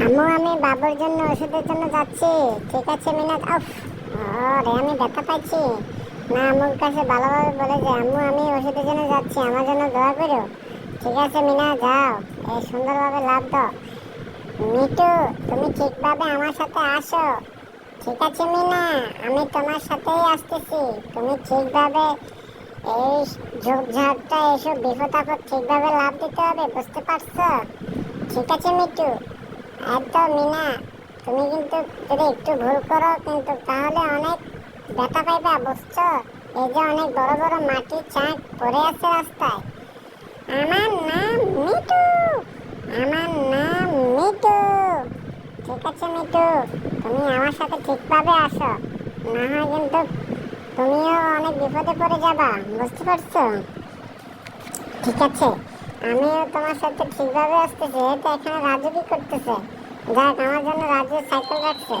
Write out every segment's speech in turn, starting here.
আম্মু আমি বাবুর জন্য ওষুধের জন্য যাচ্ছি। ঠিক আছে মিনা। উফ, রে আমি ব্যথা পাইছি। না, আম্মুর কাছে ভালোভাবে বলে যে আম্মু আমি ওষুধের জন্য যাচ্ছি, আমার জন্য দোয়া করো। ঠিক আছে মিনা, যাও। এই সুন্দরভাবে লাভ দাও। মিটু, তুমি ঠিকভাবে আমার সাথে আসো। ঠিক আছে মিনা, আমি তোমার সাথেই আসতেছি। তুমি ঠিকভাবে এই ঝোপঝাড়টা এসব বিপদ আপদ ঠিকভাবে লাভ দিতে হবে, বুঝতে পারছো? ঠিক আছে মিটু। একদম মিনা, তুমি কিন্তু যদি একটু ভুল করো কিন্তু তাহলে অনেক ব্যথা পাইবা, বুঝছো? এই যে অনেক বড় বড় মাটির চাক পড়ে আছে রাস্তায়। আমার নাম মিটু। আমার নাম মিটু। ঠিক আছে মিটু, তুমি আমার সাথে ঠিকভাবে আসো, না হয় কিন্তু তুমিও অনেক বিপদে পড়ে যাবা, বুঝতে পারছো? ঠিক আছে, আমিও তোমার সাথে ঠিকভাবে আসতেছি। এই তো এখানে রাজু কি করতেছে? যাক, আমার জন্য রাজু সাইকেল রাখছে।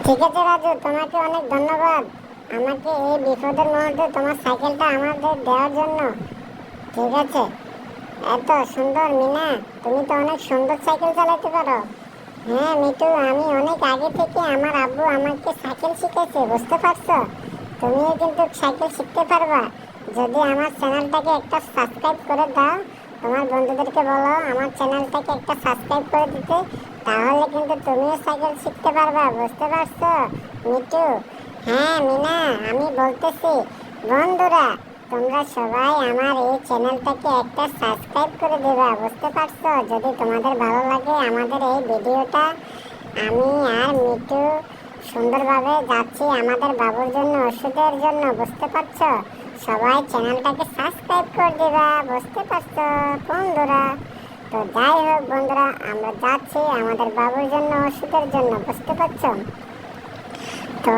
ঠিক আছে রাজু, তোমাকে অনেক ধন্যবাদ আমাকে এই বিপদের মুহূর্তে তোমার সাইকেলটা আমাদের দেওয়ার জন্য। ঠিক আছে। এত সুন্দর মিনা, তুমি তো অনেক সুন্দর সাইকেল চালাতে পারো। হ্যাঁ মিটু, আমি অনেক আগে থেকে আমার আব্বু আমাকে সাইকেল শিখেছে, বুঝতে পারছো? তুমিও কিন্তু সাইকেল শিখতে পারবা যদি আমার চ্যানেলটাকে একটা সাবস্ক্রাইব করে দাও। তোমার বন্ধুদেরকে বলো আমার চ্যানেলটাকে একটা সাবস্ক্রাইব করে দিতে, তাহলে কিন্তু তুমিও সাইকেল শিখতে পারবা, বুঝতে পারছো মিটু? হ্যাঁ মিনা, আমি বলতেছি বন্ধুরা, তোমরা সবাই আমার এই চ্যানেলটাকে একটা সাবস্ক্রাইব করে দেবা, বুঝতে পারছো? যদি তোমাদের ভালো লাগে আমাদের এই ভিডিওটা। আমি আর মিটু সুন্দরভাবে যাচ্ছি আমাদের বাবুর জন্য ওষুধের জন্য, বুঝতে পারছো? সবাই চ্যানেলটাকে সাবস্ক্রাইব করে দেবা, বুঝতে পারছো বন্ধুরা? তো যাই হোক বন্ধুরা, আমরা যাচ্ছি আমাদের বাবুর জন্য ওষুধের জন্য, বুঝতে পারছো? তো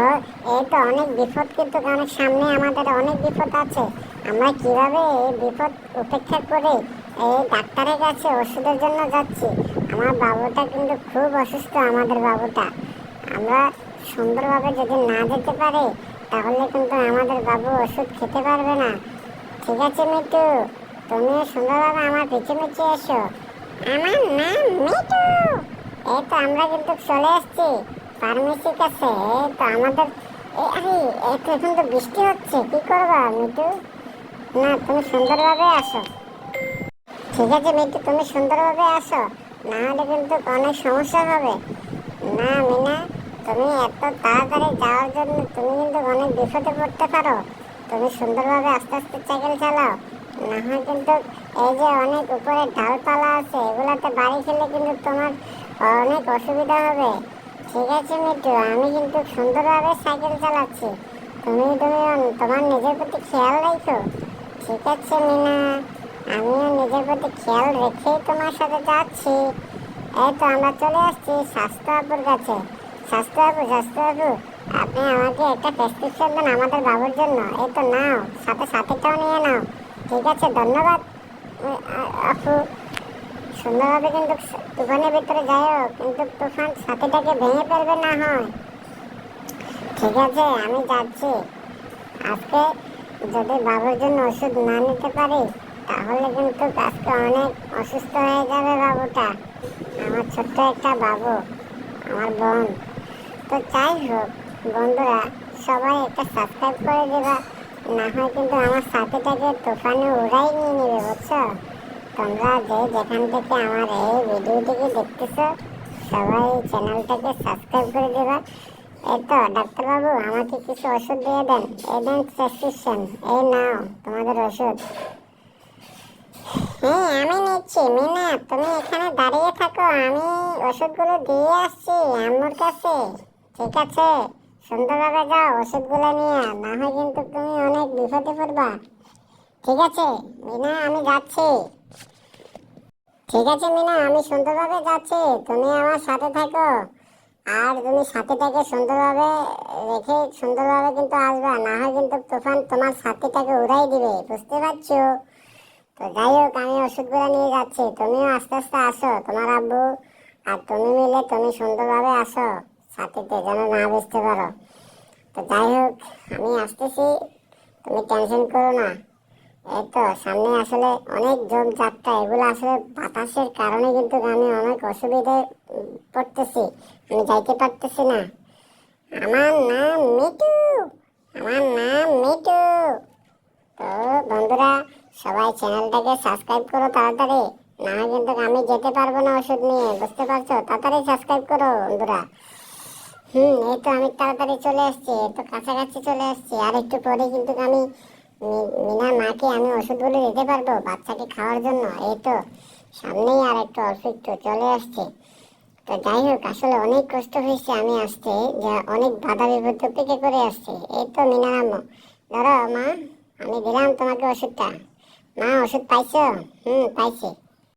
এই তো অনেক বিপদ, কিন্তু অনেক সামনে আমাদের অনেক বিপদ আছে। আমরা কিভাবে এই বিপদ উপেক্ষা করে এই ডাক্তারের কাছে ওষুধের জন্য যাচ্ছি। আমার বাবুটা কিন্তু খুব অসুস্থ, আমাদের বাবুটা। আমরা সুন্দরভাবে যদি না যেতে পারি তাহলে কিন্তু আমাদের বাবু ওষুধ খেতে পারবে না। ঠিক আছে মিটু, তুমিও সুন্দরভাবে আমার পিছু পিছু এসো। আমার নাম মিটু। এই তো আমরা কিন্তু চলে এসেছি ফার্মেসির কাছে। এই তো আমাদের আরে এই তো এখন তো বৃষ্টি হচ্ছে, কি করবা মিটু? না, তুমি সুন্দরভাবে আসো। ঠিক আছে মিটু, তুমি সুন্দরভাবে আসো, না হলে কিন্তু অনেক সমস্যা হবে। না মিনা, তুমি এত তাড়াতাড়ি যাওয়ার জন্য তুমি কিন্তু অনেক বিপদে পড়তে পারো। তুমি সুন্দরভাবে আস্তে আস্তে সাইকেল চালাও, না হয় কিন্তু এই যে অনেক উপরে ডালপালা আছে এগুলাতে বাড়ি খেলে কিন্তু তোমার অনেক অসুবিধা হবে। ঠিক আছে মিটু, আমি কিন্তু সুন্দরভাবে সাইকেল চালাচ্ছি। তুমি তোমার নিজের প্রতি খেয়াল রাখো। ঠিক আছে মিনা, আমিও নিজের প্রতি খেয়াল রেখেই তোমার সাথে যাচ্ছি। এই তো আমরা চলে আসছি স্বাস্থ্য আপুর কাছে। স্বাস্থ্য আপু, আপনি আমাকে একটা প্রেসক্রিপশন দেন আমাদের বাবুর জন্য। এই তো নাও, সাথে সাথেটাও নিয়ে নাও। ঠিক আছে, ধন্যবাদ আপু। সুন্দরভাবে কিন্তু তুফানের ভিতরে যাইও, কিন্তু তুফান সাথেটাকে ভেঙে ফেলবে না হয়। ঠিক আছে, আমি যাচ্ছি। আজকে যদি বাবুর জন্য ওষুধ না নিতে পারি তাহলে কিন্তু আজকে অনেক অসুস্থ হয়ে যাবে বাবুটা। আমার ছোট্ট একটা বাবু, আমার বোন। তো যাই হোক বন্ধুরা, সবাই একটা সাবস্ক্রাইব করে দেবা, না হয় কিন্তু আমার সাথেটাকে তুফানে উড়াই নিয়ে নেবে, বুঝছো? তোমরা যে যেখান থেকে আমার এই ভিডিওটিকে দেখতেছো সবাই চ্যানেলটাকে সাবস্ক্রাইব করে দেবা। এই তো ডাক্তারবাবু, আমাকে কিছু ওষুধ দিয়ে দেন। এই দেন প্রেসক্রিপশন, এই নাও তোমাদের ওষুধ। হ্যাঁ আমি নিচ্ছি মিনা, তুমি এখানে দাঁড়িয়ে থাকো, আমি ওষুধগুলো দিয়ে আসছি আম্মুর কাছে। ঠিক আছে, সুন্দরভাবে যাও ওষুধগুলো নিয়ে, না হয় কিন্তু তুমি অনেক বিপদে পড়বা। ঠিক আছে মিনা, আমি যাচ্ছি। ঠিক আছে মিনা, আমি সুন্দরভাবে যাচ্ছি, তুমি আমার সাথে থাকো। আর তুমি সাথীটাকে সুন্দরভাবে রেখে সুন্দরভাবে কিন্তু আসবা, না হয় কিন্তু তুফান তোমার সাথীটাকে উড়াই দিবে, বুঝতে পারছো? তো যাই হোক, আমি ওষুধগুলো নিয়ে যাচ্ছি, তুমিও আস্তে আস্তে আসো। তোমার আব্বু আর তুমি মিলে তুমি সুন্দরভাবে আসো, সাথীতে যেন না বুঝতে পারো। তো যাই হোক, আমি আসতেছি, তুমি টেনশন করো না। এই তো সামনে আসলে অনেক ঝোপ ঝাপটা, এগুলো আসলে বাতাসের কারণে কিন্তু আমি অনেক অসুবিধায় পড়তেছি, আমি যাইতে পারতেছি না। আমার নাম মিটু, আমার নাম মিটু। তো বন্ধুরা, সবাই চ্যানেলটাকে সাবস্ক্রাইব করো তাড়াতাড়ি, না হয় কিন্তু আমি যেতে পারবো না ওষুধ নিয়ে, বুঝতে পারছো? তাড়াতাড়ি সাবস্ক্রাইব করো বন্ধুরা। এই তো আমি তাড়াতাড়ি চলে আসছি, এই তো কাছাকাছি চলে আসছি। আর একটু পরে কিন্তু আমি মিনার মাকে আমি ওষুধগুলো দিতে পারবো বাচ্চাকে খাওয়ার জন্য। এই তো সামনেই আর একটু অল্প একটু চলে আসছে। তো যাই হোক, আসলে অনেক কষ্ট হয়েছে আমি আসতে, যে অনেক বাধা বিপত্তি উপেক্ষা করে আসছে। এই তো মিনার আম্মু, ধরো মা, আমি দিলাম তোমাকে ওষুধটা। মা ওষুধ পাইছো? পাইছি।